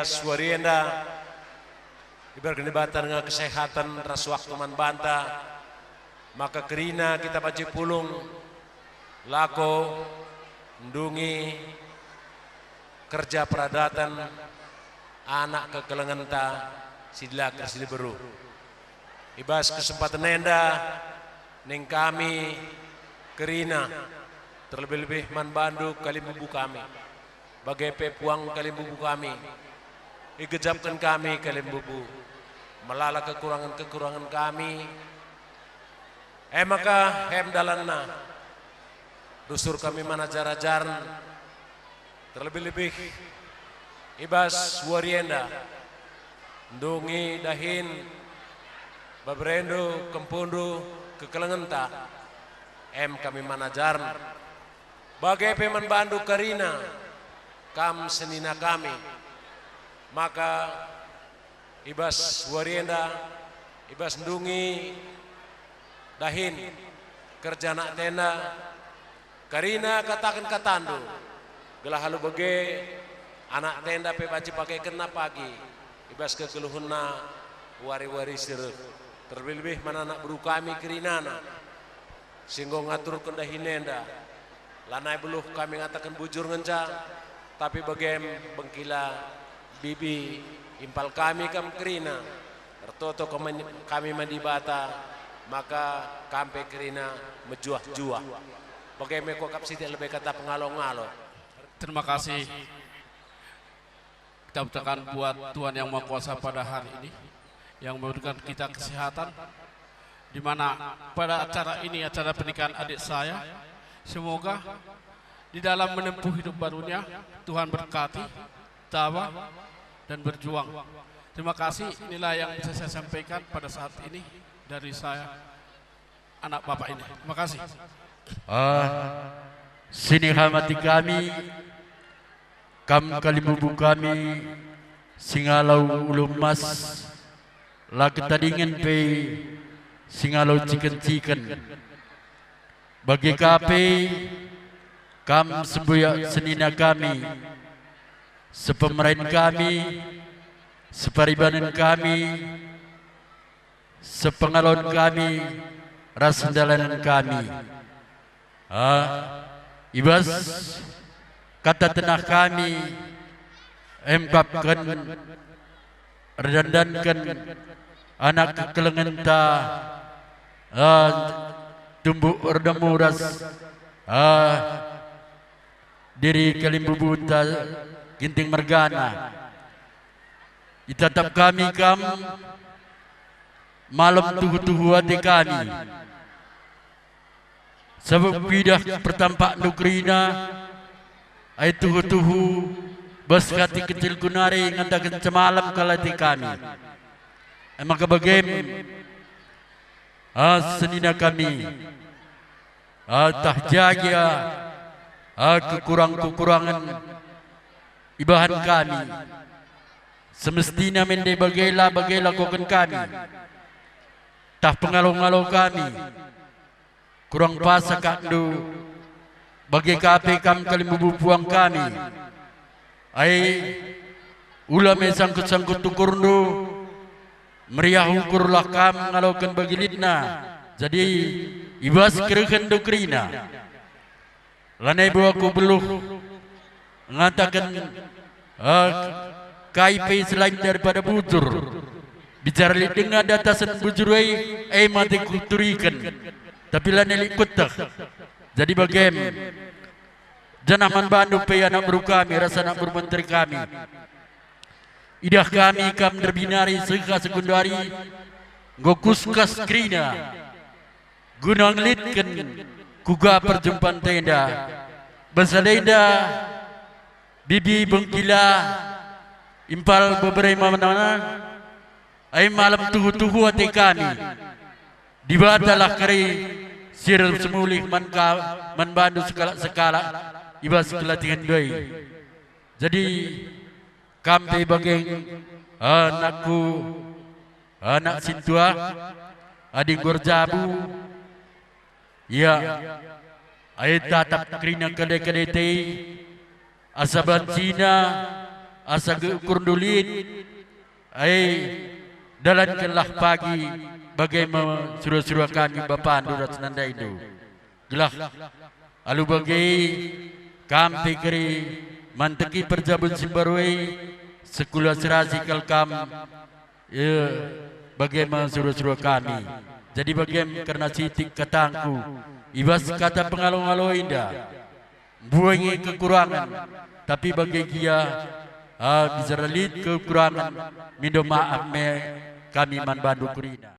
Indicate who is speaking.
Speaker 1: Swarienda iberkenibatan dengan kesehatan ras waktu man banta maka kerina kita baca pulung lako ndungi kerja peradatan anak kekelengan ta sidla kersili beru ibas kesempatan enda ning kami kerina terlebih-lebih man bandu kali bubu kami bagai pepuang kali bubu kami igejapkan kami kalian bubu melala kekurangan-kekurangan kami maka dalanna dusur kami mana jarajaran terlebih-lebih ibas warienda ndungi dahin babrendo kempundu kekelengenta kami manajaran bagai peman bandu karina kam senina kami maka ibas warienda ibas ndungi dahin kerja nak tenda karina katakan katandu gelah halu bege anak tenda pe baci pakai kena pagi ibas kekeluhunna wari-wari sirut terlebih mana anak buru kami kerinana singgo ngatur kendahinenda lanai beluh kami ngatakan bujur ngenca tapi bagem bengkila bibi impal kami kam kerina tertoto kami mandibata maka kampe kerina mejuah-juah bagaimana kok kapsiti lebih kata pengalong-along.
Speaker 2: Terima kasih kita ucapkan buat Tuhan yang Maha Kuasa pada hari ini yang memberikan kita kesehatan di mana pada acara ini acara pernikahan adik saya semoga di dalam menempuh hidup barunya Tuhan berkati tawa dan berjuang. Terima kasih, inilah yang bisa saya sampaikan pada saat ini dari saya anak bapak ini. Terima kasih.
Speaker 3: Sini hamati kami kalimubu kami singalau ulum mas laketadingen pe singalau ciken bagi kape kam sembuya senina kami sepemerain kami separibanan kami sepengalon kami rasandalanan kami ibas kata tenah kami empapkan redandankan anak kekelengan ta tumbuh ordamuras diri kalimbubu ta ginting mergana ditatap kami malam tuhu-tuhu hati kami sebab pidah pertampak nukrina ay tuhu-tuhu baskati kecil kunari ngandakan semalam kalati kami maka bagaim senina kami tahjagia kekurangan ibahan kami semestinya mende bagailah koken kami tah pengalau-ngalau kami kurang pasa kakdu bagi kape kam kalimbubu puang kami ai ulame sangkut-sangkut tukurnu meriah ukurlah kam ngalaukan bagi lidna jadi ibas kerekan dukrina lanai bawa ku beluh mengatakan KIP selain daripada bujur bicara dengan datasan bujurai mati kuturikan tapi lanai ikutah jadi bagaimana janaman bandu pe anak beru kami rasa anak beru menteri kami idah kami kam terbinari sekha sekundari ngokuskas krina gunang litken kuga perjumpaan tenda basaleda bibi bengkila impal beberapa mana ay malam tuhu-tuhu hati kami dibatalah kari sir semulih man bandu sekala ibas kelatihan doi jadi kami bagai anakku anak sintua adik gorjabu ya ay tatap krina kade-kade te asaban Cina asa kurdulit dalankanlah pagi bagaimana suruh-suruh kami Bapa Andurat Senanda itu gelah alu bagai kampi keri manteki perjabun simbarwei sekolah serasi kalkam bagaimana suruh-suruh kami jadi bagaimana karena sitik katangku ibas kata pengalung-alung indah buangi kekurangan tapi bagi dia bisa relit kekurangan minta maaf kami man Bandung Kurina.